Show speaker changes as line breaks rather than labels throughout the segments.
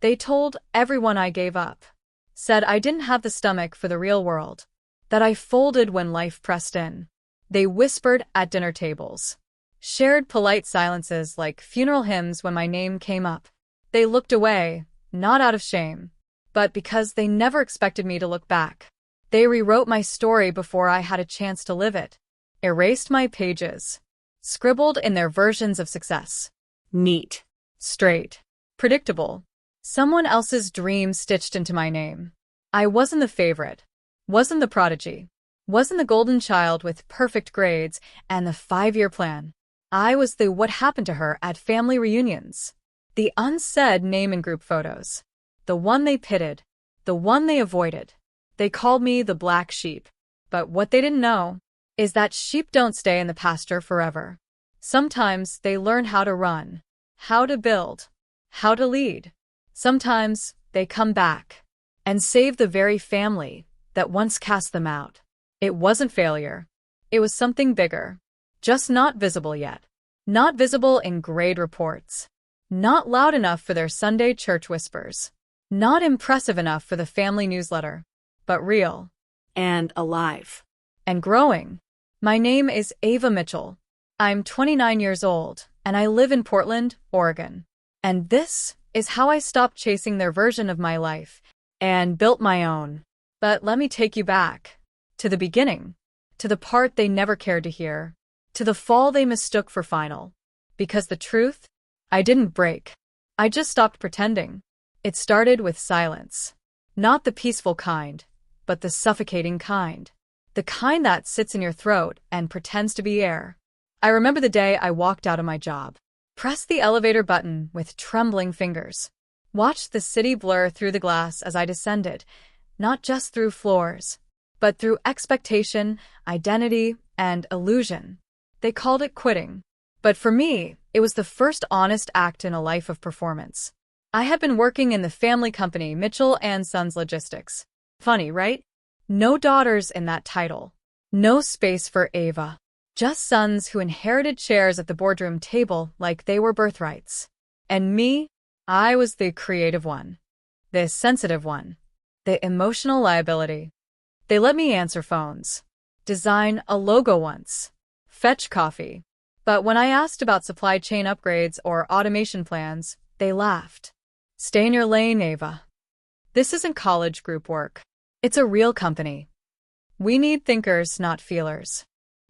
They told everyone I gave up, said I didn't have the stomach for the real world, that I folded when life pressed in. They whispered at dinner tables, shared polite silences like funeral hymns when my name came up. They looked away, not out of shame, but because they never expected me to look back. They rewrote my story before I had a chance to live it, erased my pages, scribbled in their versions of success. Neat, straight, predictable. Someone else's dream stitched into my name. I wasn't the favorite, wasn't the prodigy, wasn't the golden child with perfect grades and the 5-year plan. I was the what happened to her at family reunions. The unsaid name in group photos. The one they pitted. The one they avoided. They called me the black sheep. But what they didn't know is that sheep don't stay in the pasture forever. Sometimes they learn how to run, how to build, how to lead. Sometimes they come back and save the very family that once cast them out. It wasn't failure. It was something bigger. Just not visible yet. Not visible in grade reports. Not loud enough for their Sunday church whispers. Not impressive enough for the family newsletter. But real. And alive. And growing. My name is Ava Mitchell. I'm 29 years old, and I live in Portland, Oregon. And this is how I stopped chasing their version of my life and built my own. But let me take you back. To the beginning. To the part they never cared to hear. To the fall they mistook for final. Because the truth? I didn't break. I just stopped pretending. It started with silence. Not the peaceful kind, but the suffocating kind. The kind that sits in your throat and pretends to be air. I remember the day I walked out of my job. Pressed the elevator button with trembling fingers. Watched the city blur through the glass as I descended, not just through floors, but through expectation, identity, and illusion. They called it quitting. But for me, it was the first honest act in a life of performance. I had been working in the family company Mitchell & Sons Logistics. Funny, right? No daughters in that title. No space for Ava. Just sons who inherited chairs at the boardroom table like they were birthrights. And me? I was the creative one. The sensitive one. The emotional liability. They let me answer phones. Design a logo once. Fetch coffee. But when I asked about supply chain upgrades or automation plans, they laughed. Stay in your lane, Ava. This isn't college group work. It's a real company. We need thinkers, not feelers.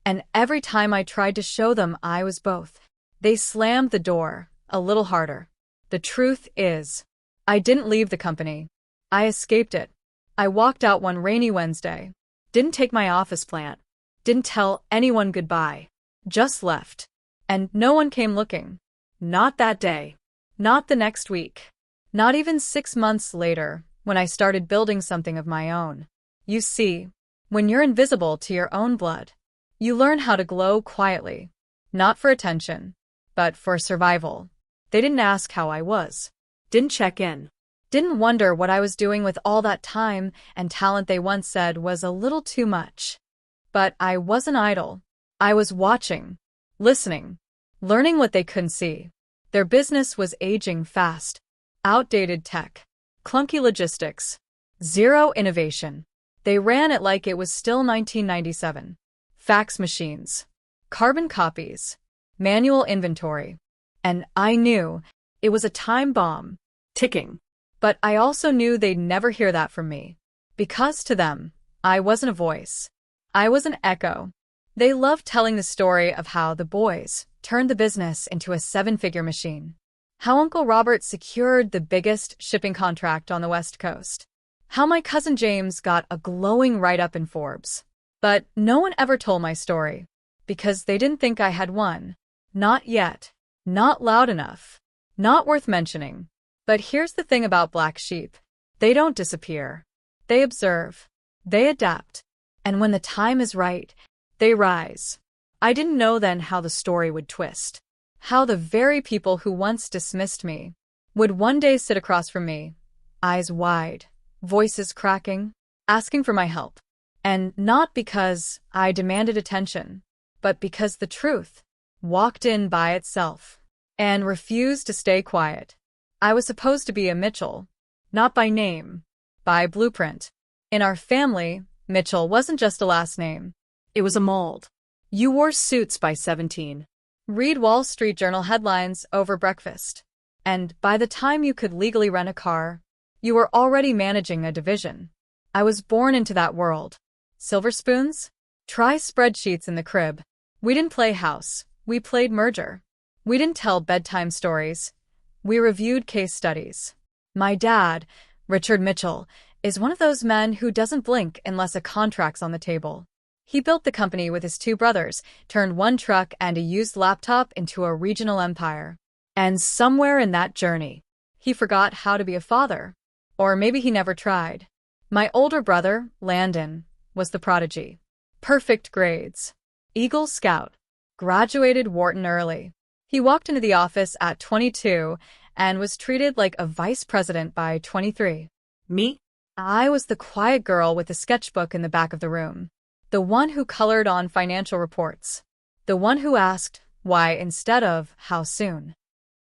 And every time I tried to show them I was both, they slammed the door a little harder. The truth is, I didn't leave the company. I escaped it. I walked out one rainy Wednesday. Didn't take my office plant. Didn't tell anyone goodbye. Just left. And no one came looking. Not that day. Not the next week. Not even 6 months later, when I started building something of my own. You see, when you're invisible to your own blood, you learn how to glow quietly. Not for attention, but for survival. They didn't ask how I was. Didn't check in. Didn't wonder what I was doing with all that time and talent they once said was a little too much. But I wasn't idle. I was watching, listening, learning what they couldn't see. Their business was aging fast. Outdated tech, clunky logistics, zero innovation. They ran it like it was still 1997. Fax machines, carbon copies, manual inventory. And I knew it was a time bomb, ticking. But I also knew they'd never hear that from me. Because to them, I wasn't a voice. I was an echo. They loved telling the story of how the boys turned the business into a 7-figure machine. How Uncle Robert secured the biggest shipping contract on the West Coast. How my cousin James got a glowing write-up in Forbes. But no one ever told my story. Because they didn't think I had one. Not yet. Not loud enough. Not worth mentioning. But here's the thing about black sheep. They don't disappear. They observe. They adapt. And when the time is right, they rise. I didn't know then how the story would twist. How the very people who once dismissed me would one day sit across from me, eyes wide, voices cracking, asking for my help. And not because I demanded attention, but because the truth walked in by itself and refused to stay quiet. I was supposed to be a Mitchell. Not by name. By blueprint. In our family, Mitchell wasn't just a last name. It was a mold. You wore suits by 17. Read Wall Street Journal headlines over breakfast. And by the time you could legally rent a car, you were already managing a division. I was born into that world. Silver spoons? Try spreadsheets in the crib. We didn't play house. We played merger. We didn't tell bedtime stories. We reviewed case studies. My dad, Richard Mitchell, is one of those men who doesn't blink unless a contract's on the table. He built the company with his two brothers, turned one truck and a used laptop into a regional empire. And somewhere in that journey, he forgot how to be a father. Or maybe he never tried. My older brother, Landon, was the prodigy. Perfect grades. Eagle Scout. Graduated Wharton early. He walked into the office at 22 and was treated like a vice president by 23.
Me?
I was the quiet girl with the sketchbook in the back of the room. The one who colored on financial reports. The one who asked why instead of how soon.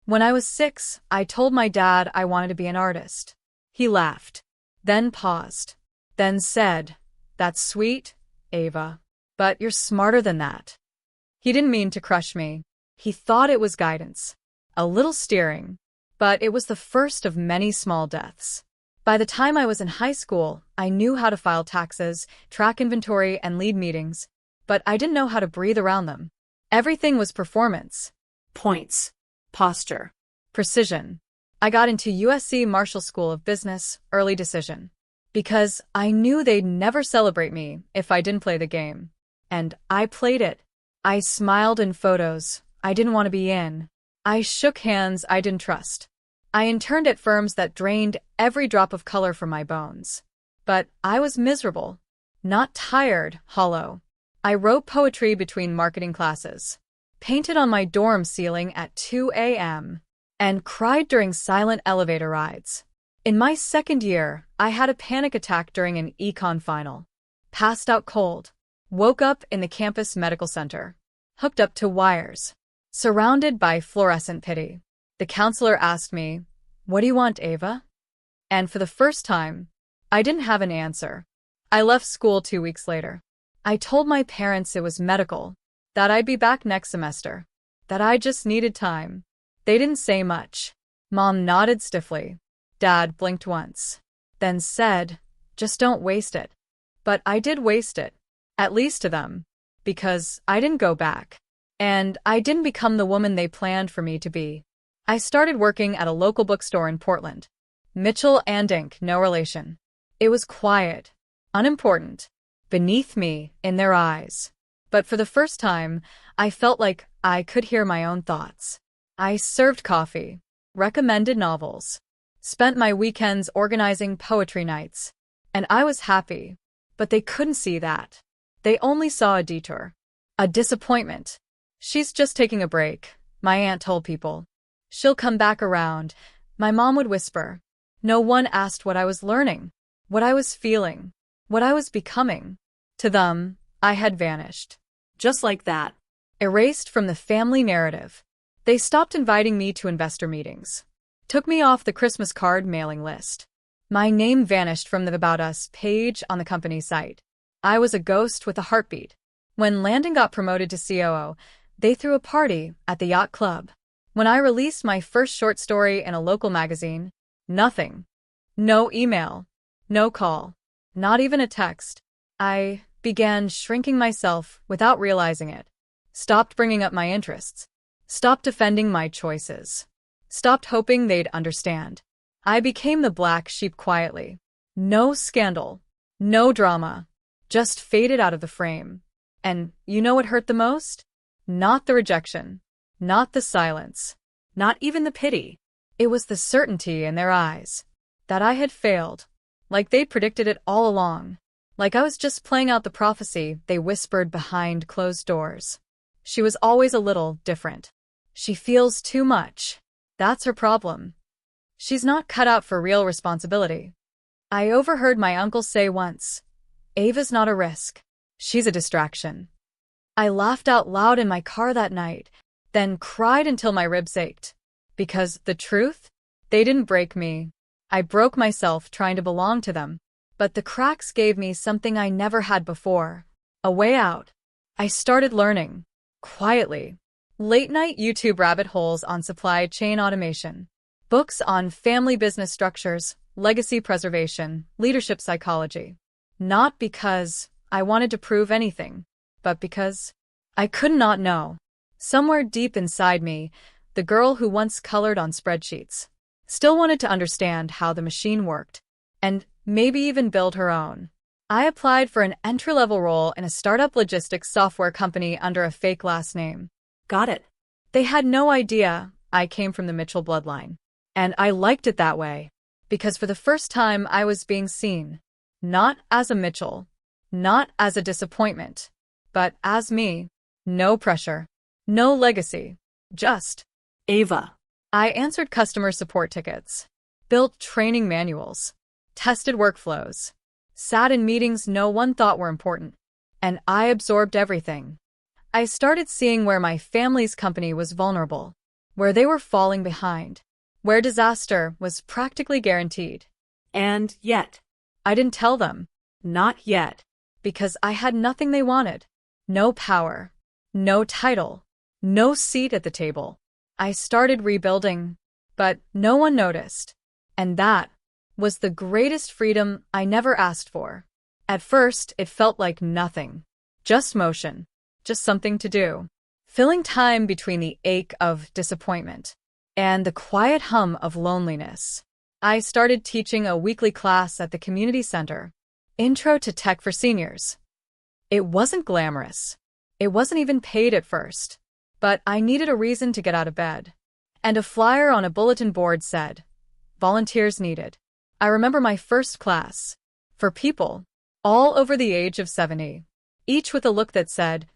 When I was 6, I told my dad I wanted to be an artist. He laughed, then paused, then said, "That's sweet, Ava, but you're smarter than that." He didn't mean to crush me. He thought it was guidance. A little steering. But it was the first of many small deaths. By the time I was in high school, I knew how to file taxes, track inventory, and lead meetings, but I didn't know how to breathe around them. Everything was performance.
Points. Posture.
Precision. I got into USC Marshall School of Business, early decision. Because I knew they'd never celebrate me if I didn't play the game. And I played it. I smiled in photos I didn't want to be in. I shook hands I didn't trust. I interned at firms that drained every drop of color from my bones. But I was miserable. Not tired, hollow. I wrote poetry between marketing classes, painted on my dorm ceiling at 2 a.m., and cried during silent elevator rides. In my second year, I had a panic attack during an econ final. Passed out cold. Woke up in the campus medical center. Hooked up to wires. Surrounded by fluorescent pity. The counselor asked me, "What do you want, Ava?" And for the first time, I didn't have an answer. I left school 2 weeks later. I told my parents it was medical, that I'd be back next semester, that I just needed time. They didn't say much. Mom nodded stiffly. Dad blinked once, then said, "Just don't waste it." But I did waste it, at least to them, because I didn't go back. And I didn't become the woman they planned for me to be. I started working at a local bookstore in Portland. Mitchell and Inc., no relation. It was quiet, unimportant, beneath me in their eyes. But for the first time, I felt like I could hear my own thoughts. I served coffee, recommended novels, spent my weekends organizing poetry nights. And I was happy, but they couldn't see that. They only saw a detour. A disappointment. "She's just taking a break," my aunt told people. "She'll come back around," my mom would whisper. No one asked what I was learning, what I was feeling, what I was becoming. To them, I had vanished.
Just like that.
Erased from the family narrative. They stopped inviting me to investor meetings. Took me off the Christmas card mailing list. My name vanished from the About Us page on the company site. I was a ghost with a heartbeat. When Landon got promoted to COO, they threw a party at the yacht club. When I released my first short story in a local magazine, nothing. No email. No call. Not even a text. I began shrinking myself without realizing it. Stopped bringing up my interests. Stopped defending my choices. Stopped hoping they'd understand. I became the black sheep quietly. No scandal. No drama. Just faded out of the frame. And you know what hurt the most? Not the rejection. Not the silence. Not even the pity. It was the certainty in their eyes. That I had failed. Like they predicted it all along. Like I was just playing out the prophecy they whispered behind closed doors. She was always a little different. She feels too much. That's her problem. She's not cut out for real responsibility. I overheard my uncle say once, "Ava's not a risk. She's a distraction." I laughed out loud in my car that night, then cried until my ribs ached. Because the truth? They didn't break me. I broke myself trying to belong to them. But the cracks gave me something I never had before. A way out. I started learning. Quietly. Late-night YouTube rabbit holes on supply chain automation. Books on family business structures, legacy preservation, leadership psychology. Not because I wanted to prove anything, but because I could not know. Somewhere deep inside me, the girl who once colored on spreadsheets still wanted to understand how the machine worked, and maybe even build her own. I applied for an entry-level role in a startup logistics software company under a fake last name.
Got it.
They had no idea I came from the Mitchell bloodline. And I liked it that way, because for the first time I was being seen, not as a Mitchell, not as a disappointment, but as me. No pressure, no legacy, just
Ava.
I answered customer support tickets, built training manuals, tested workflows, sat in meetings no one thought were important, and I absorbed everything. I started seeing where my family's company was vulnerable, where they were falling behind, where disaster was practically guaranteed.
And yet,
I didn't tell them,
not yet.
because I had nothing they wanted. No power, no title, no seat at the table. I started rebuilding, but no one noticed. And that was the greatest freedom I never asked for. At first, it felt like nothing. Just motion. Just something to do. Filling time between the ache of disappointment and the quiet hum of loneliness. I started teaching a weekly class at the community center. Intro to Tech for Seniors. It wasn't glamorous. It wasn't even paid at first. But I needed a reason to get out of bed. And a flyer on a bulletin board said, "Volunteers needed." I remember my first class. For people, all over the age of 70. Each with a look that said,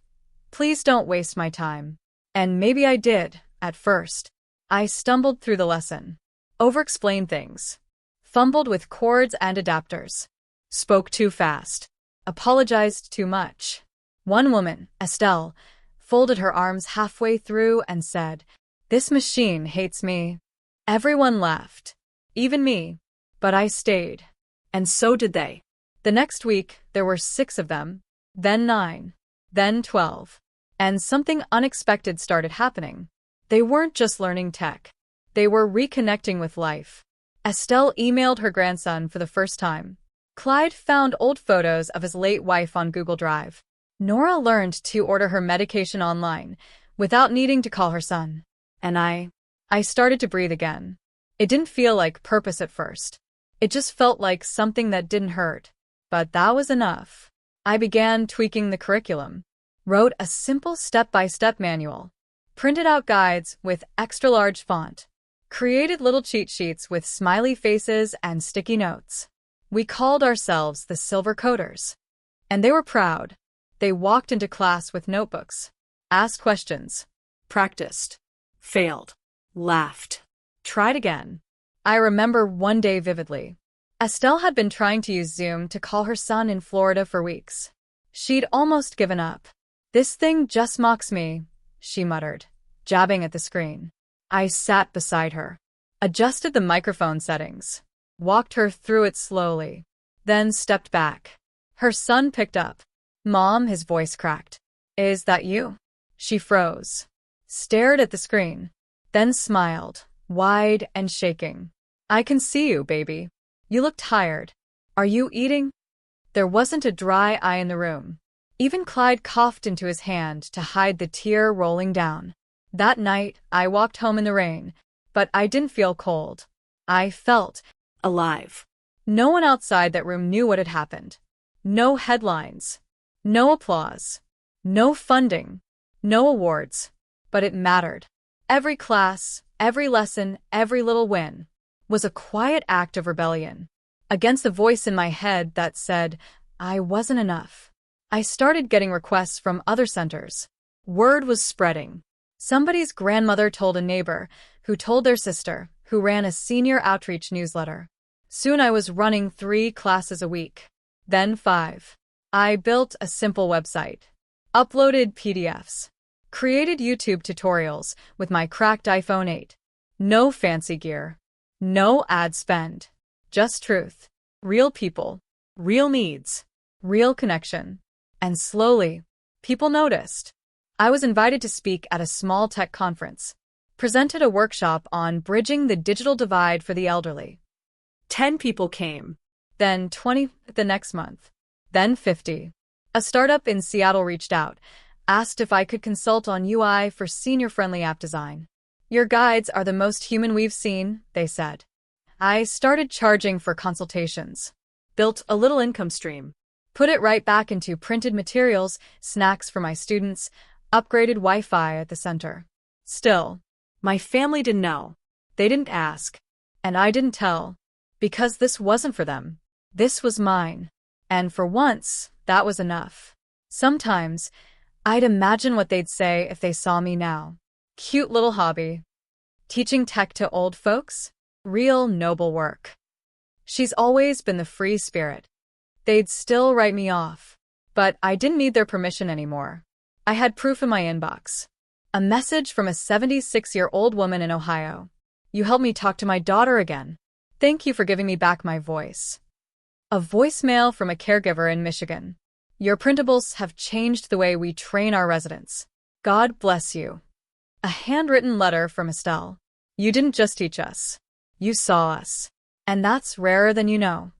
"Please don't waste my time." And maybe I did, at first. I stumbled through the lesson. Over-explained things. Fumbled with cords and adapters. Spoke too fast. Apologized too much. One woman, Estelle, folded her arms halfway through and said, "This machine hates me." Everyone laughed. Even me. But I stayed.
And so did they.
The next week, there were 6 of them, then 9, then 12. And something unexpected started happening. They weren't just learning tech. They were reconnecting with life. Estelle emailed her grandson for the first time. Clyde found old photos of his late wife on Google Drive. Nora learned to order her medication online without needing to call her son. And I started to breathe again. It didn't feel like purpose at first. It just felt like something that didn't hurt. But that was enough. I began tweaking the curriculum. Wrote a simple step-by-step manual. Printed out guides with extra-large font. Created little cheat sheets with smiley faces and sticky notes. We called ourselves the Silver Coders. And they were proud. They walked into class with notebooks. Asked questions.
Practiced. Failed. Laughed.
Tried again. I remember one day vividly. Estelle had been trying to use Zoom to call her son in Florida for weeks. She'd almost given up. "This thing just mocks me," she muttered, jabbing at the screen. I sat beside her, adjusted the microphone settings, walked her through it slowly, then stepped back. Her son picked up. "Mom," his voice cracked. "Is that you?" She froze, stared at the screen, then smiled, wide and shaking. "I can see you, baby. You look tired. Are you eating?" There wasn't a dry eye in the room. Even Clyde coughed into his hand to hide the tear rolling down. That night, I walked home in the rain, but I didn't feel cold. I felt
alive.
No one outside that room knew what had happened. No headlines. No applause. No funding. No awards. But it mattered. Every class, every lesson, every little win was a quiet act of rebellion against the voice in my head that said I wasn't enough. I started getting requests from other centers. Word was spreading. Somebody's grandmother told a neighbor, who told their sister, who ran a senior outreach newsletter. Soon I was running 3 classes a week. Then 5. I built a simple website, uploaded PDFs, created YouTube tutorials with my cracked iPhone 8. No fancy gear. No ad spend. Just truth. Real people. Real needs. Real connection. And slowly, people noticed. I was invited to speak at a small tech conference, presented a workshop on bridging the digital divide for the elderly.
10 people came.
Then 20 the next month. Then 50. A startup in Seattle reached out, asked if I could consult on UI for senior-friendly app design. Your guides are the most human we've seen, they said. I started charging for consultations.
Built a little income stream.
Put it right back into printed materials, snacks for my students, upgraded Wi-Fi at the center. Still,
My family didn't know.
they didn't ask. And I didn't tell. Because this wasn't for them. This was mine. And for once, that was enough. Sometimes, I'd imagine what they'd say if they saw me now. Cute little hobby. Teaching tech to old folks? Real noble work. She's always been the free spirit. They'd still write me off. But I didn't need their permission anymore. I had proof in my inbox. A message from a 76-year-old woman in Ohio. You helped me talk to my daughter again. Thank you for giving me back my voice. A voicemail from a caregiver in Michigan. Your printables have changed the way we train our residents. God bless you. A handwritten letter from Estelle. You didn't just teach us. You saw us. And that's rarer than you know.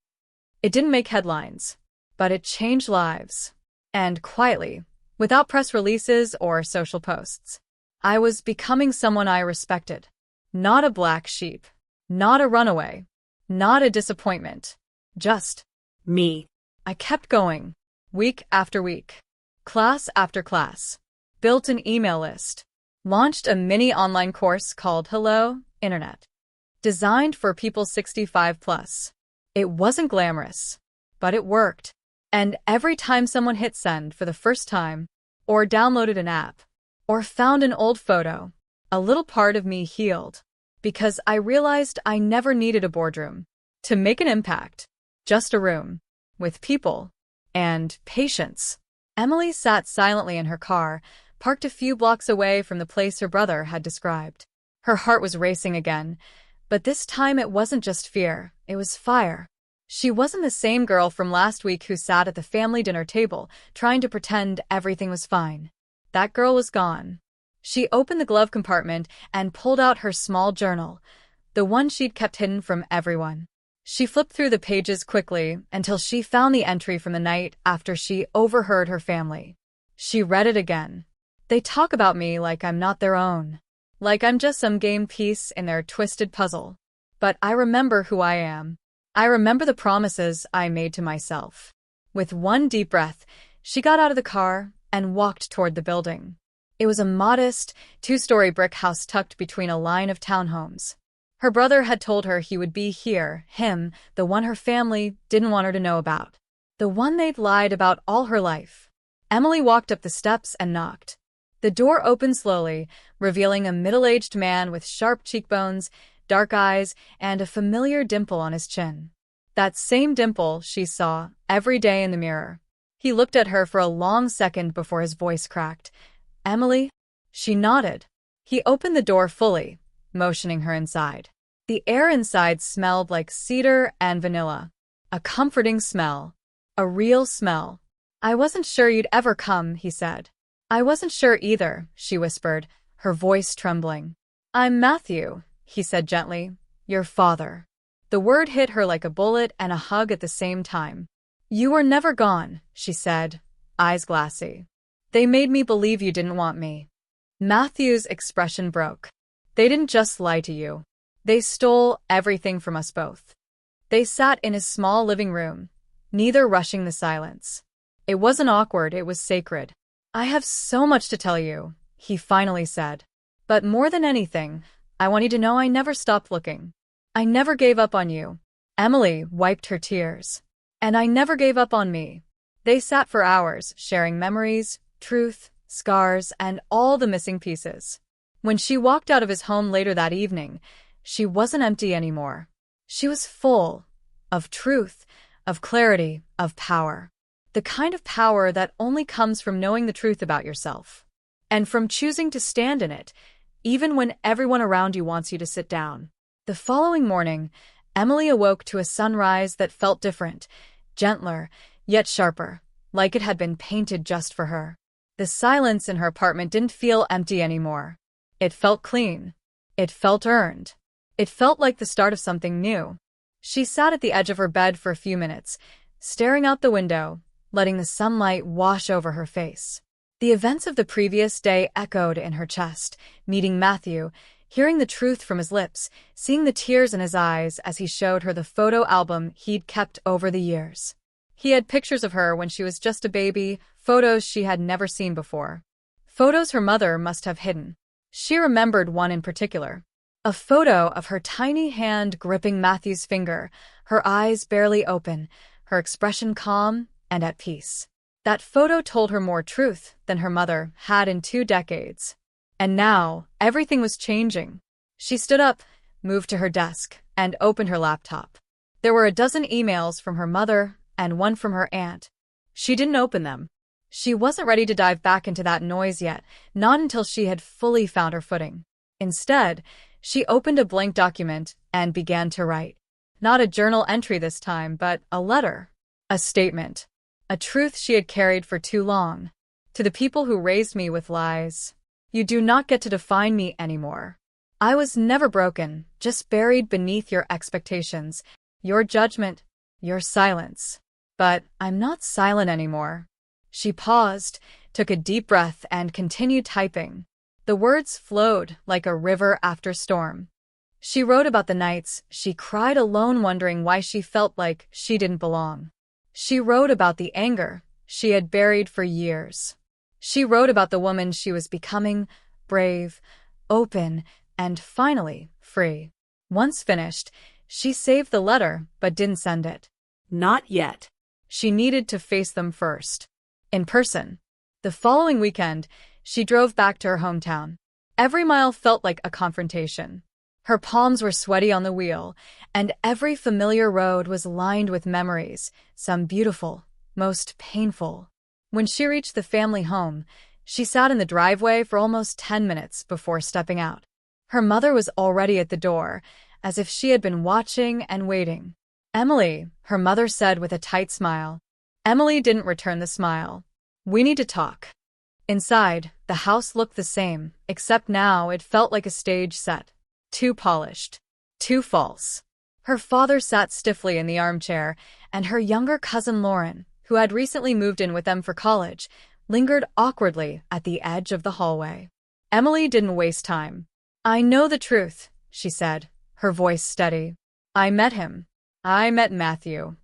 It didn't make headlines, but it changed lives. And quietly, without press releases or social posts, I was becoming someone I respected. Not a black sheep. Not a runaway. Not a disappointment. Just
Me.
I kept going, week after week, class after class, built an email list, launched a mini online course called Hello, Internet, designed for people 65 plus. It wasn't glamorous, but it worked. And every time someone hit send for the first time, or downloaded an app, or found an old photo, a little part of me healed, because I realized I never needed a boardroom to make an impact. Just a room, with people, and patience. Emily sat silently in her car, parked a few blocks away from the place her brother had described. Her heart was racing again, but this time it wasn't just fear, it was fire. She wasn't the same girl from last week who sat at the family dinner table, trying to pretend everything was fine. That girl was gone. She opened the glove compartment and pulled out her small journal, the one she'd kept hidden from everyone. She flipped through the pages quickly until she found the entry from the night after she overheard her family. She read it again. They talk about me like I'm not their own. Like I'm just some game piece in their twisted puzzle. But I remember who I am. I remember the promises I made to myself. With one deep breath, she got out of the car and walked toward the building. It was a modest, two-story brick house tucked between a line of townhomes. Her brother had told her he would be here, him, the one her family didn't want her to know about. The one they'd lied about all her life. Emily walked up the steps and knocked. The door opened slowly, revealing a middle-aged man with sharp cheekbones, dark eyes, and a familiar dimple on his chin. That same dimple she saw every day in the mirror. He looked at her for a long second before his voice cracked. Emily? She nodded. He opened the door fully, motioning her inside. The air inside smelled like cedar and vanilla. A comforting smell. A real smell. I wasn't sure you'd ever come, he said. I wasn't sure either, she whispered, her voice trembling. I'm Matthew, he said gently. Your father. The word hit her like a bullet and a hug at the same time. You were never gone, she said, eyes glassy. They made me believe you didn't want me. Matthew's expression broke. They didn't just lie to you. They stole everything from us both. They sat in his small living room, neither rushing the silence. It wasn't awkward, it was sacred. I have so much to tell you, he finally said. But more than anything, I want you to know I never stopped looking. I never gave up on you. Emily wiped her tears. And I never gave up on me. They sat for hours, sharing memories, truth, scars, and all the missing pieces. When she walked out of his home later that evening, she wasn't empty anymore. She was full of truth, of clarity, of power. The kind of power that only comes from knowing the truth about yourself. And from choosing to stand in it, even when everyone around you wants you to sit down. The following morning, Emily awoke to a sunrise that felt different, gentler, yet sharper, like it had been painted just for her. The silence in her apartment didn't feel empty anymore. It felt clean. It felt earned. It felt like the start of something new. She sat at the edge of her bed for a few minutes, staring out the window, letting the sunlight wash over her face. The events of the previous day echoed in her chest, meeting Matthew, hearing the truth from his lips, seeing the tears in his eyes as he showed her the photo album he'd kept over the years. He had pictures of her when she was just a baby, photos she had never seen before. Photos her mother must have hidden. She remembered one in particular. A photo of her tiny hand gripping Matthew's finger, her eyes barely open, her expression calm and at peace. That photo told her more truth than her mother had in 2 decades. And now, everything was changing. She stood up, moved to her desk, and opened her laptop. There were a dozen emails from her mother and one from her aunt. She didn't open them. She wasn't ready to dive back into that noise yet, not until she had fully found her footing. Instead, she opened a blank document and began to write. Not a journal entry this time, but a letter. A statement. A truth she had carried for too long. To the people who raised me with lies. You do not get to define me anymore. I was never broken, just buried beneath your expectations, your judgment, your silence. But I'm not silent anymore. She paused, took a deep breath, and continued typing. The words flowed like a river after storm. She wrote about the nights she cried alone, wondering why she felt like she didn't belong. She wrote about the anger she had buried for years. She wrote about the woman she was becoming, brave, open, and finally free. Once finished, she saved the letter but didn't send it.
Not yet.
She needed to face them first. In person. The following weekend, she drove back to her hometown. Every mile felt like a confrontation. Her palms were sweaty on the wheel, and every familiar road was lined with memories, some beautiful, most painful. When she reached the family home, she sat in the driveway for almost 10 minutes before stepping out. Her mother was already at the door, as if she had been watching and waiting. "Emily," her mother said with a tight smile. Emily didn't return the smile. "We need to talk." Inside, the house looked the same, except now it felt like a stage set. Too polished. Too false. Her father sat stiffly in the armchair, and her younger cousin Lauren, who had recently moved in with them for college, lingered awkwardly at the edge of the hallway. Emily didn't waste time. "I know the truth," she said, her voice steady. "I met him. I met Matthew."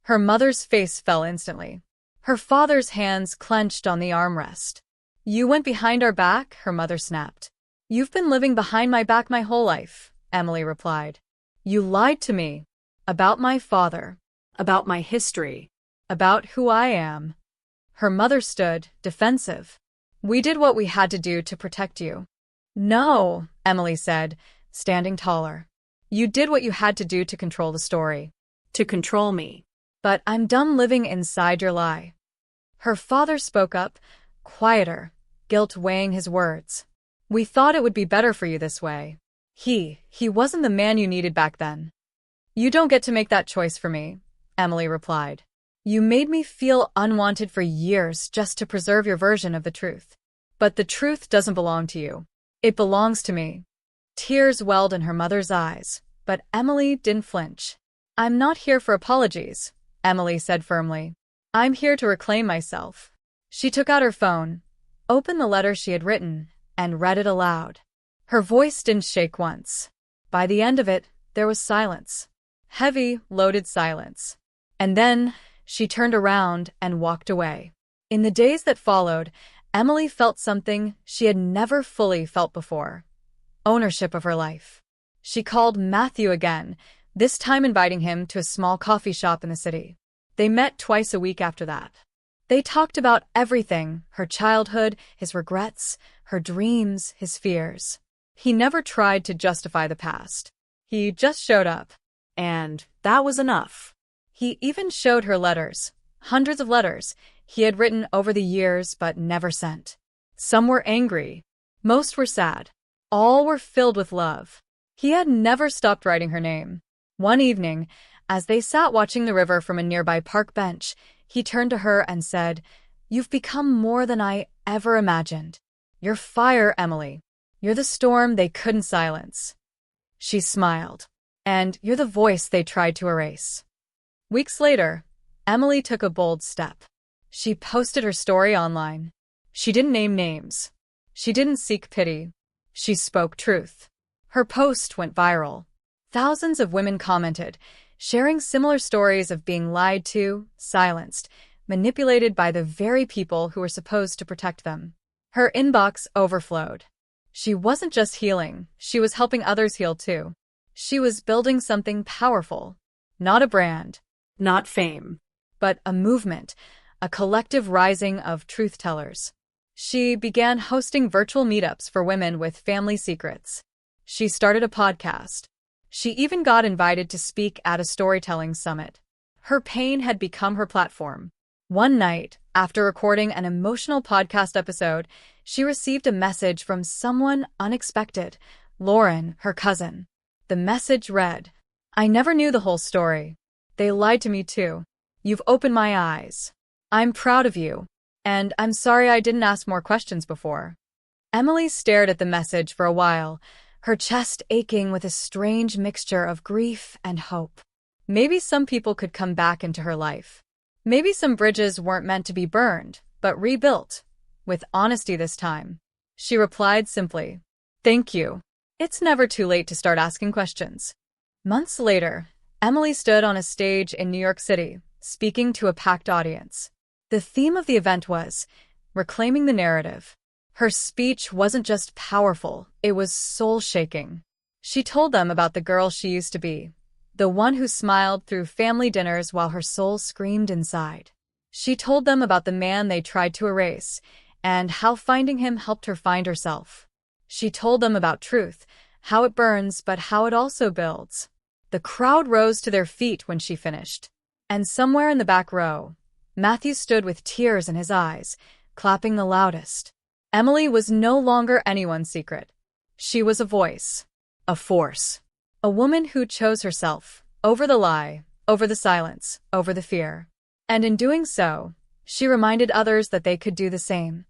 Her mother's face fell instantly. Her father's hands clenched on the armrest. "You went behind our back?" her mother snapped. "You've been living behind my back my whole life," Emily replied. "You lied to me. About my father.
About my history.
About who I am." Her mother stood, defensive. "We did what we had to do to protect you." "No," Emily said, standing taller. "You did what you had to do to control the story."
To control me.
"But I'm done living inside your lie." Her father spoke up, quieter, guilt weighing his words. "We thought it would be better for you this way. He wasn't the man you needed back then." "You don't get to make that choice for me," Emily replied. "You made me feel unwanted for years just to preserve your version of the truth. But the truth doesn't belong to you. It belongs to me." Tears welled in her mother's eyes, but Emily didn't flinch. "I'm not here for apologies," Emily said firmly. "I'm here to reclaim myself." She took out her phone, opened the letter she had written, and read it aloud. Her voice didn't shake once. By the end of it, there was silence. Heavy, loaded silence. And then, she turned around and walked away. In the days that followed, Emily felt something she had never fully felt before. Ownership of her life. She called Matthew again, this time inviting him to a small coffee shop in the city. They met twice a week after that. They talked about everything, her childhood, his regrets, her dreams, his fears. He never tried to justify the past. He just showed up.
And that was enough.
He even showed her letters, hundreds of letters he had written over the years but never sent. Some were angry. Most were sad. All were filled with love. He had never stopped writing her name. One evening, as they sat watching the river from a nearby park bench, he turned to her and said, "You've become more than I ever imagined. You're fire, Emily. You're the storm they couldn't silence." She smiled. "And you're the voice they tried to erase." Weeks later, Emily took a bold step. She posted her story online. She didn't name names. She didn't seek pity. She spoke truth. Her post went viral. Thousands of women commented, sharing similar stories of being lied to, silenced, manipulated by the very people who were supposed to protect them. Her inbox overflowed. She wasn't just healing, she was helping others heal too. She was building something powerful. Not a brand,
Not fame.
but a movement, a collective rising of truth-tellers. She began hosting virtual meetups for women with family secrets. She started a podcast. She even got invited to speak at a storytelling summit. Her pain had become her platform. One night, after recording an emotional podcast episode, she received a message from someone unexpected, Lauren, her cousin. The message read, "I never knew the whole story. They lied to me too. You've opened my eyes. I'm proud of you. And I'm sorry I didn't ask more questions before." Emily stared at the message for a while, her chest aching with a strange mixture of grief and hope. Maybe some people could come back into her life. Maybe some bridges weren't meant to be burned, but rebuilt, with honesty this time. She replied simply, "Thank you. It's never too late to start asking questions." Months later, Emily stood on a stage in New York City, speaking to a packed audience. The theme of the event was reclaiming the narrative. Her speech wasn't just powerful, it was soul-shaking. She told them about the girl she used to be, the one who smiled through family dinners while her soul screamed inside. She told them about the man they tried to erase, and how finding him helped her find herself. She told them about truth, how it burns but how it also builds. The crowd rose to their feet when she finished. And somewhere in the back row, Matthew stood with tears in his eyes, clapping the loudest. Emily was no longer anyone's secret. She was a voice, a force, a woman who chose herself, over the lie, over the silence, over the fear. And in doing so, she reminded others that they could do the same.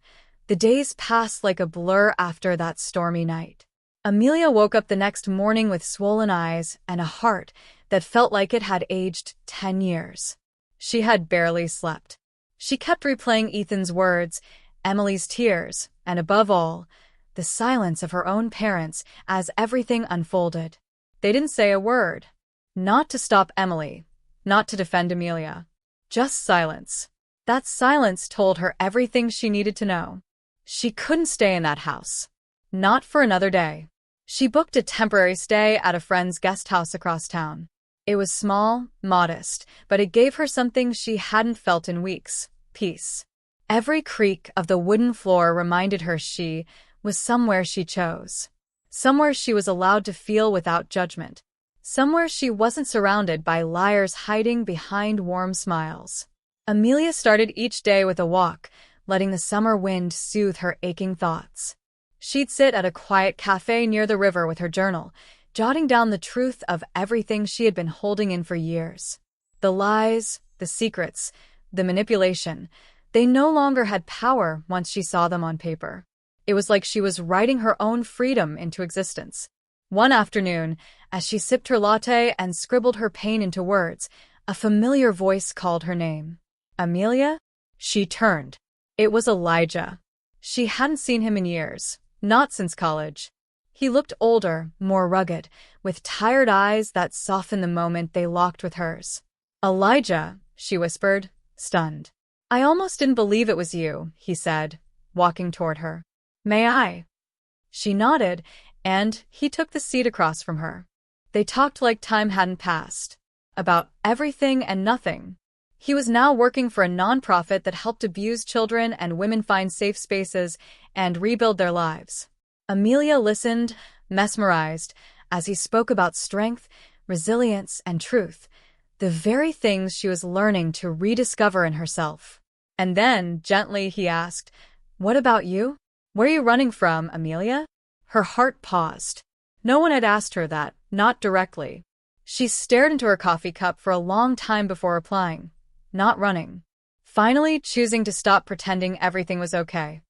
The days passed like a blur after that stormy night. Amelia woke up the next morning with swollen eyes and a heart that felt like it had aged 10 years. She had barely slept. She kept replaying Ethan's words, Emily's tears, and above all, the silence of her own parents as everything unfolded. They didn't say a word. Not to stop Emily, not to defend Amelia. Just silence. That silence told her everything she needed to know. She couldn't stay in that house. Not for another day. She booked a temporary stay at a friend's guest house across town. It was small, modest, but it gave her something she hadn't felt in weeks: peace. Every creak of the wooden floor reminded her she was somewhere she chose. Somewhere she was allowed to feel without judgment. Somewhere she wasn't surrounded by liars hiding behind warm smiles. Amelia started each day with a walk, letting the summer wind soothe her aching thoughts. She'd sit at a quiet cafe near the river with her journal, jotting down the truth of everything she had been holding in for years. The lies, the secrets, the manipulation, they no longer had power once she saw them on paper. It was like she was writing her own freedom into existence. One afternoon, as she sipped her latte and scribbled her pain into words, a familiar voice called her name. "Amelia?" She turned. It was Elijah. She hadn't seen him in years, not since college. He looked older, more rugged, with tired eyes that softened the moment they locked with hers. "Elijah," she whispered, stunned. "I almost didn't believe it was you," he said, walking toward her. "May I?" She nodded, and he took the seat across from her. They talked like time hadn't passed. About everything and nothing. He was now working for a nonprofit that helped abused children and women find safe spaces and rebuild their lives. Amelia listened, mesmerized, as he spoke about strength, resilience, and truth, the very things she was learning to rediscover in herself. And then, gently, he asked, "What about you? Where are you running from, Amelia?" Her heart paused. No one had asked her that, not directly. She stared into her coffee cup for a long time before replying, not running. Finally choosing to stop pretending everything was okay.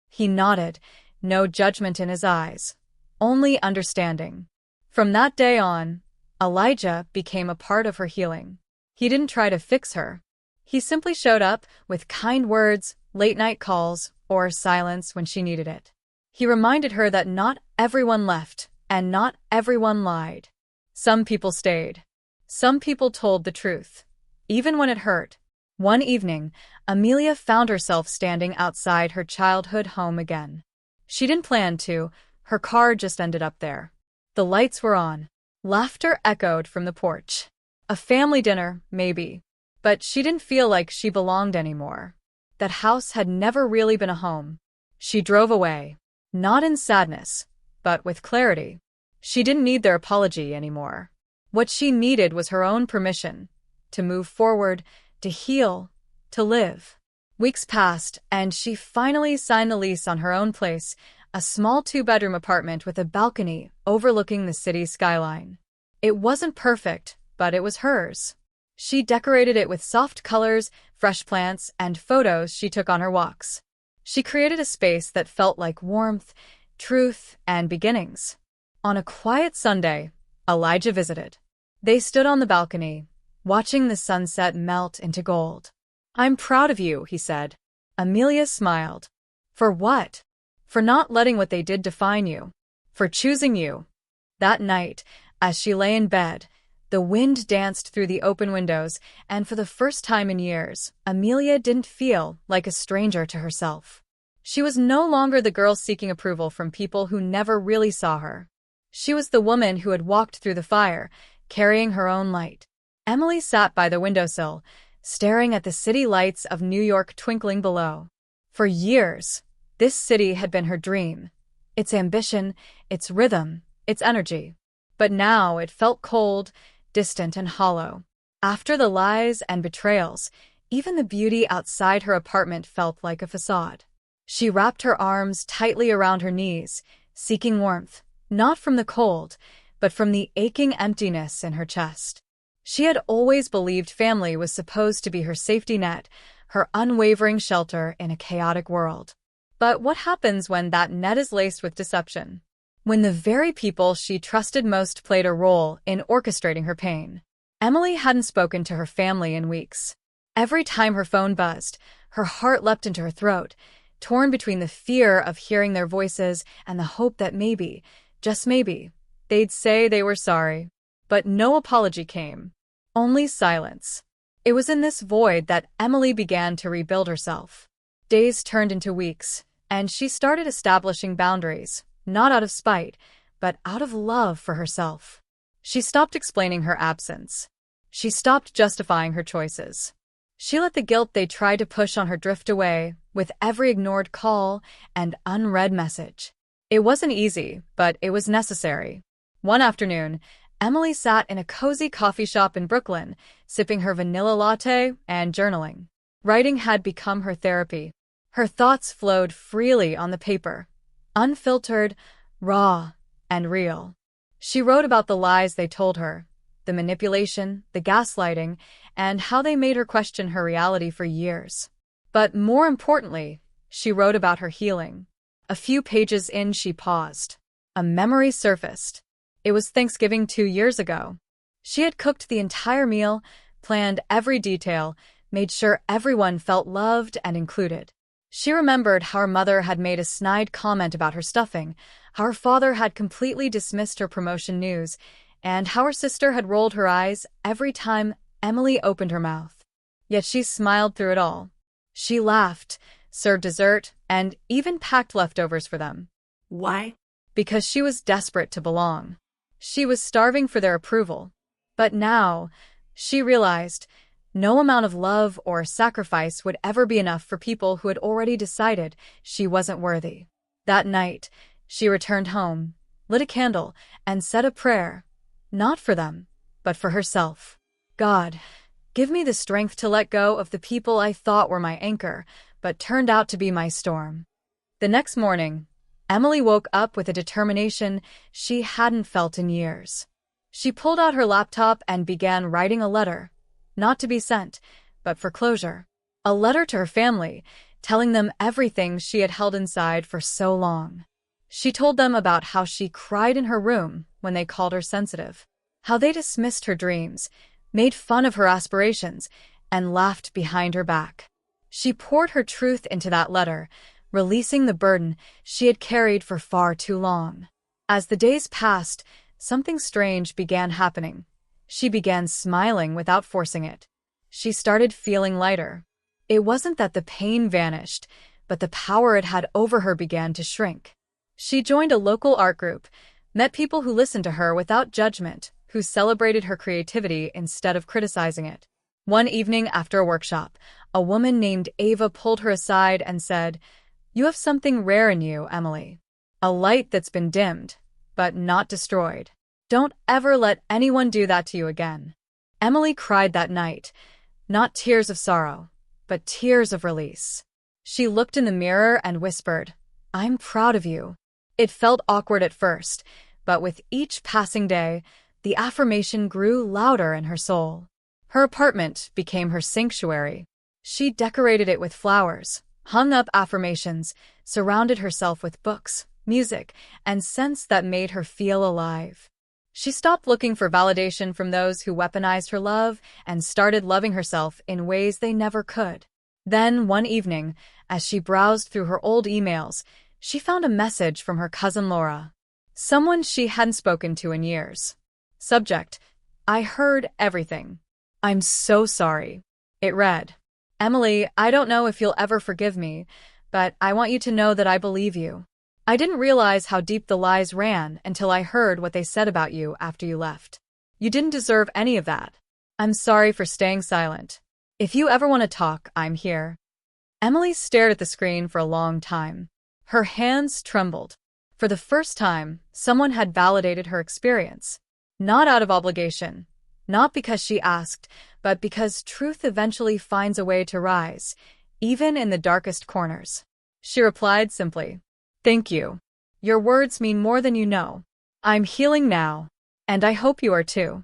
He nodded, no judgment in his eyes, only understanding. From that day on, Elijah became a part of her healing. He didn't try to fix her. He simply showed up with kind words, late-night calls, or silence when she needed it. He reminded her that not everyone left, and not everyone lied. Some people stayed. Some people told the truth, even when it hurt. One evening, Amelia found herself standing outside her childhood home again. She didn't plan to, her car just ended up there. The lights were on. Laughter echoed from the porch. A family dinner, maybe. But she didn't feel like she belonged anymore. That house had never really been a home. She drove away, not in sadness, but with clarity. She didn't need their apology anymore. What she needed was her own permission to move forward, to heal, to live. Weeks passed, and she finally signed the lease on her own place, a small 2-bedroom apartment with a balcony overlooking the city skyline. It wasn't perfect, but it was hers. She decorated it with soft colors, fresh plants, and photos she took on her walks. She created a space that felt like warmth, truth, and beginnings. On a quiet Sunday, Elijah visited. They stood on the balcony, watching the sunset melt into gold. "I'm proud of you," he said. Amelia smiled. "For what?" "For not letting what they did define you. For choosing you." That night, as she lay in bed, the wind danced through the open windows, and for the first time in years, Amelia didn't feel like a stranger to herself. She was no longer the girl seeking approval from people who never really saw her. She was the woman who had walked through the fire, carrying her own light. Emily sat by the windowsill, staring at the city lights of New York twinkling below. For years, this city had been her dream, its ambition, its rhythm, its energy. But now it felt cold, distant, and hollow. After the lies and betrayals, even the beauty outside her apartment felt like a facade. She wrapped her arms tightly around her knees, seeking warmth, not from the cold, but from the aching emptiness in her chest. She had always believed family was supposed to be her safety net, her unwavering shelter in a chaotic world. But what happens when that net is laced with deception? When the very people she trusted most played a role in orchestrating her pain? Emily hadn't spoken to her family in weeks. Every time her phone buzzed, her heart leapt into her throat, torn between the fear of hearing their voices and the hope that maybe, just maybe, they'd say they were sorry. But no apology came. Only silence. It was in this void that Emily began to rebuild herself. Days turned into weeks, and she started establishing boundaries, not out of spite, but out of love for herself. She stopped explaining her absence. She stopped justifying her choices. She let the guilt they tried to push on her drift away with every ignored call and unread message. It wasn't easy, but it was necessary. One afternoon, Emily sat in a cozy coffee shop in Brooklyn, sipping her vanilla latte and journaling. Writing had become her therapy. Her thoughts flowed freely on the paper, unfiltered, raw, and real. She wrote about the lies they told her, the manipulation, the gaslighting, and how they made her question her reality for years. But more importantly, she wrote about her healing. A few pages in, she paused. A memory surfaced. It was Thanksgiving 2 years ago. She had cooked the entire meal, planned every detail, made sure everyone felt loved and included. She remembered how her mother had made a snide comment about her stuffing, how her father had completely dismissed her promotion news, and how her sister had rolled her eyes every time Emily opened her mouth. Yet she smiled through it all. She laughed, served dessert, and even packed leftovers for them.
Why?
Because she was desperate to belong. She was starving for their approval. But now, she realized, no amount of love or sacrifice would ever be enough for people who had already decided she wasn't worthy. That night, she returned home, lit a candle, and said a prayer, not for them, but for herself. God, give me the strength to let go of the people I thought were my anchor, but turned out to be my storm. The next morning, Emily woke up with a determination she hadn't felt in years. She pulled out her laptop and began writing a letter, not to be sent, but for closure. A letter to her family, telling them everything she had held inside for so long. She told them about how she cried in her room when they called her sensitive, how they dismissed her dreams, made fun of her aspirations, and laughed behind her back. She poured her truth into that letter, releasing the burden she had carried for far too long. As the days passed, something strange began happening. She began smiling without forcing it. She started feeling lighter. It wasn't that the pain vanished, but the power it had over her began to shrink. She joined a local art group, met people who listened to her without judgment, who celebrated her creativity instead of criticizing it. One evening after a workshop, a woman named Ava pulled her aside and said, "You have something rare in you, Emily. A light that's been dimmed, but not destroyed. Don't ever let anyone do that to you again." Emily cried that night, not tears of sorrow, but tears of release. She looked in the mirror and whispered, "I'm proud of you." It felt awkward at first, but with each passing day, the affirmation grew louder in her soul. Her apartment became her sanctuary. She decorated it with flowers, hung up affirmations, surrounded herself with books, music, and scents that made her feel alive. She stopped looking for validation from those who weaponized her love and started loving herself in ways they never could. Then, one evening, as she browsed through her old emails, she found a message from her cousin Laura, someone she hadn't spoken to in years. Subject: "I heard everything. I'm so sorry." It read, "Emily, I don't know if you'll ever forgive me, but I want you to know that I believe you. I didn't realize how deep the lies ran until I heard what they said about you after you left. You didn't deserve any of that. I'm sorry for staying silent. If you ever want to talk, I'm here." Emily stared at the screen for a long time. Her hands trembled. For the first time, someone had validated her experience. Not out of obligation, not because she asked, but because truth eventually finds a way to rise, even in the darkest corners. She replied simply, "Thank you. Your words mean more than you know. I'm healing now, and I hope you are too."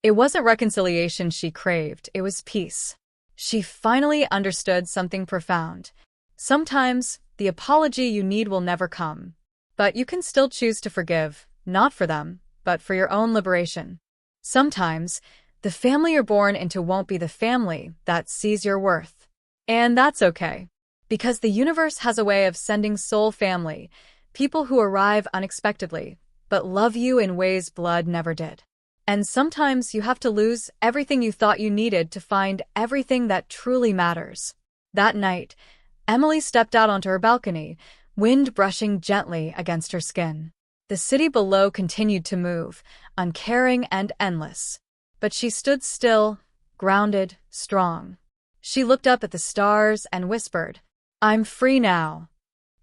It wasn't reconciliation she craved, it was peace. She finally understood something profound. Sometimes, the apology you need will never come. But you can still choose to forgive, not for them, but for your own liberation. Sometimes, the family you're born into won't be the family that sees your worth. And that's okay. Because the universe has a way of sending soul family, people who arrive unexpectedly, but love you in ways blood never did. And sometimes you have to lose everything you thought you needed to find everything that truly matters. That night, Emily stepped out onto her balcony, wind brushing gently against her skin. The city below continued to move, uncaring and endless. But she stood still, grounded, strong. She looked up at the stars and whispered, "I'm free now."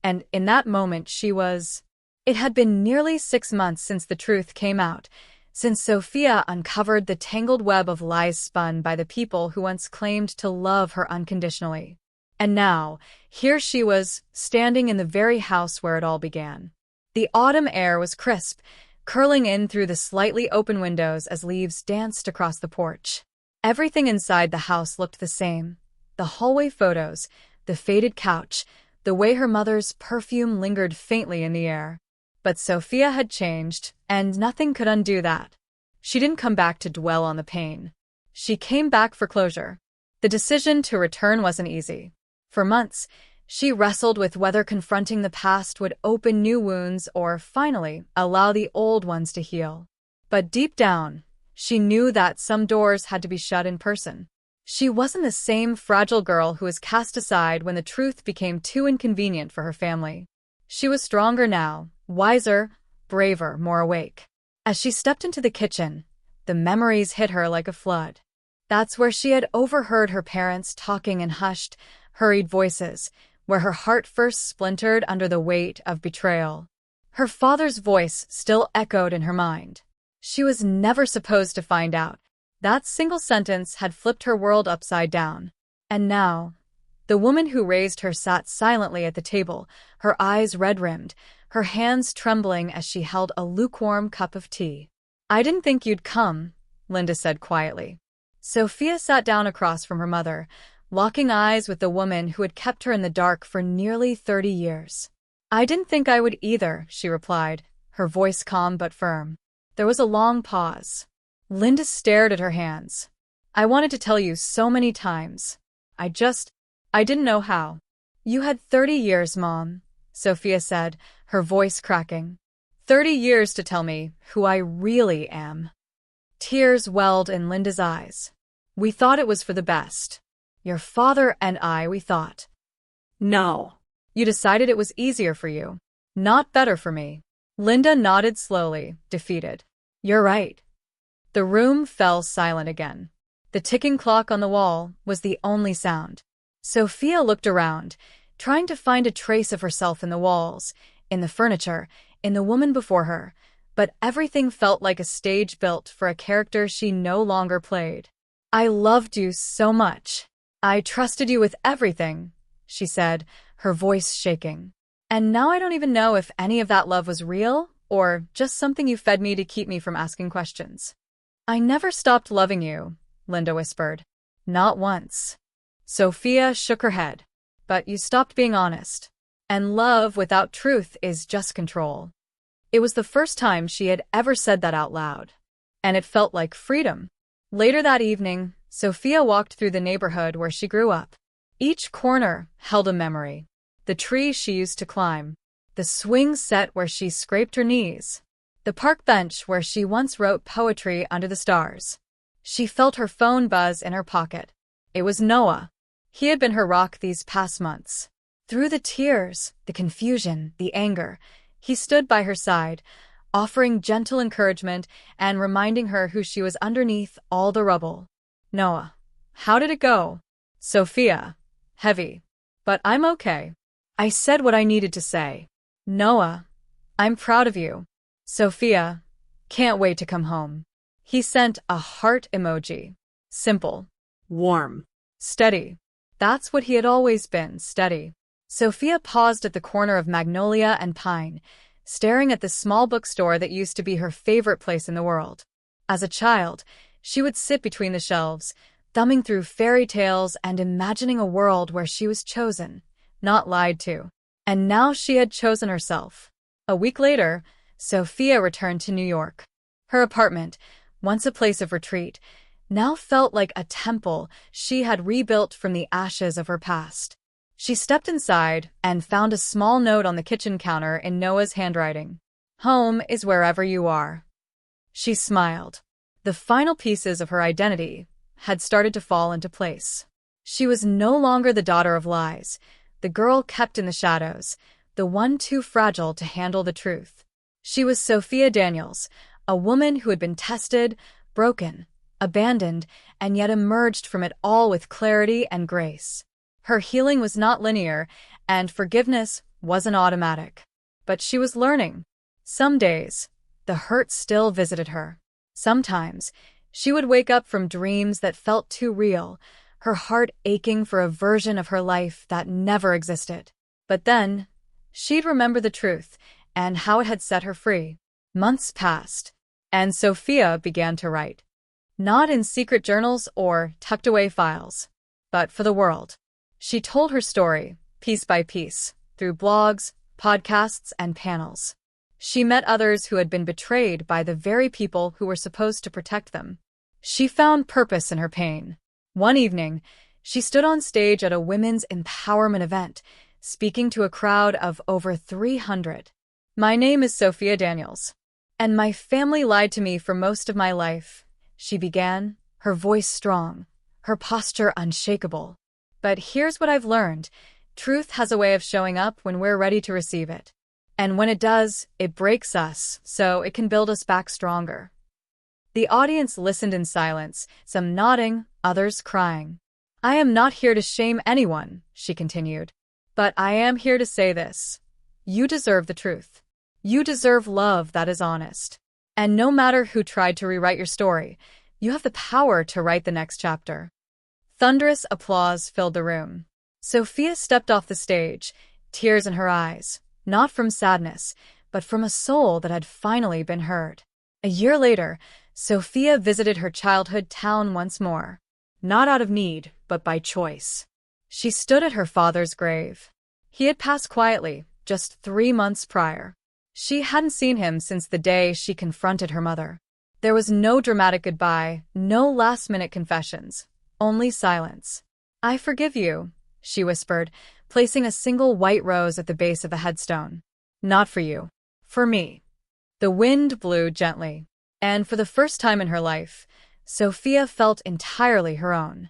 And in that moment she was... It had been nearly 6 months since the truth came out, since Sophia uncovered the tangled web of lies spun by the people who once claimed to love her unconditionally. And now, here she was, standing in the very house where it all began. The autumn air was crisp, curling in through the slightly open windows as leaves danced across the porch. Everything inside the house looked the same. The hallway photos, the faded couch, the way her mother's perfume lingered faintly in the air. But Sophia had changed, and nothing could undo that. She didn't come back to dwell on the pain. She came back for closure. The decision to return wasn't easy. For months, she wrestled with whether confronting the past would open new wounds or, finally, allow the old ones to heal. But deep down, she knew that some doors had to be shut in person. She wasn't the same fragile girl who was cast aside when the truth became too inconvenient for her family. She was stronger now, wiser, braver, more awake. As she stepped into the kitchen, the memories hit her like a flood. That's where she had overheard her parents talking in hushed, hurried voices, where her heart first splintered under the weight of betrayal. Her father's voice still echoed in her mind. She was never supposed to find out. That single sentence had flipped her world upside down. And now, the woman who raised her sat silently at the table, her eyes red-rimmed, her hands trembling as she held a lukewarm cup of tea. "I didn't think you'd come," Linda said quietly. Sophia sat down across from her mother, locking eyes with the woman who had kept her in the dark for nearly 30 years. "I didn't think I would either," she replied, her voice calm but firm. There was a long pause. Linda stared at her hands. "I wanted to tell you so many times. I didn't know how." "You had 30 years, Mom," Sophia said, her voice cracking. 30 years to tell me who I really am." Tears welled in Linda's eyes. "We thought it was for the best. Your father and we thought."
No.
"You decided it was easier for you, not better for me." Linda nodded slowly, defeated. "You're right." The room fell silent again. The ticking clock on the wall was the only sound. Sophia looked around, trying to find a trace of herself in the walls, in the furniture, in the woman before her, but everything felt like a stage built for a character she no longer played. "I loved you so much. I trusted you with everything," she said, her voice shaking. "And now I don't even know if any of that love was real or just something you fed me to keep me from asking questions." "I never stopped loving you," Linda whispered. "Not once." Sophia shook her head. "But you stopped being honest. And love without truth is just control." It was the first time she had ever said that out loud. And it felt like freedom. Later that evening, Sophia walked through the neighborhood where she grew up. Each corner held a memory. The tree she used to climb. The swing set where she scraped her knees. The park bench where she once wrote poetry under the stars. She felt her phone buzz in her pocket. It was Noah. He had been her rock these past months. Through the tears, the confusion, the anger, he stood by her side, offering gentle encouragement and reminding her who she was underneath all the rubble. "Noah, how did it go?" "Sophia, heavy. But I'm okay." "I said what I needed to say." "Noah, I'm proud of you." "Sophia, can't wait to come home." He sent a heart emoji. Simple.
Warm.
Steady. That's what he had always been, steady. Sophia paused at the corner of Magnolia and Pine, staring at the small bookstore that used to be her favorite place in the world. As a child, she would sit between the shelves, thumbing through fairy tales and imagining a world where she was chosen, not lied to. And now she had chosen herself. A week later, Sophia returned to New York. Her apartment, once a place of retreat, now felt like a temple she had rebuilt from the ashes of her past. She stepped inside and found a small note on the kitchen counter in Noah's handwriting. "Home is wherever you are." She smiled. The final pieces of her identity had started to fall into place. She was no longer the daughter of lies, the girl kept in the shadows, the one too fragile to handle the truth. She was Sophia Daniels, a woman who had been tested, broken, abandoned, and yet emerged from it all with clarity and grace. Her healing was not linear, and forgiveness wasn't automatic. But she was learning. Some days, the hurt still visited her. Sometimes, she would wake up from dreams that felt too real, her heart aching for a version of her life that never existed. But then, she'd remember the truth and how it had set her free. Months passed, and Sophia began to write. Not in secret journals or tucked-away files, but for the world. She told her story, piece by piece, through blogs, podcasts, and panels. She met others who had been betrayed by the very people who were supposed to protect them. She found purpose in her pain. One evening, she stood on stage at a women's empowerment event, speaking to a crowd of over 300. "My name is Sophia Daniels, and my family lied to me for most of my life," she began, her voice strong, her posture unshakable. "But here's what I've learned. Truth has a way of showing up when we're ready to receive it. And when it does, it breaks us, so it can build us back stronger." The audience listened in silence, some nodding, others crying. "I am not here to shame anyone," she continued. "But I am here to say this. You deserve the truth. You deserve love that is honest. And no matter who tried to rewrite your story, you have the power to write the next chapter." Thunderous applause filled the room. Sophia stepped off the stage, tears in her eyes, Not from sadness, but from a soul that had finally been heard. A year later, Sophia visited her childhood town once more. Not out of need, but by choice. She stood at her father's grave. He had passed quietly, just 3 months prior. She hadn't seen him since the day she confronted her mother. There was no dramatic goodbye, no last-minute confessions, only silence. "I forgive you," she whispered, placing a single white rose at the base of the headstone. "Not for you. For me." The wind blew gently, and for the first time in her life, Sophia felt entirely her own.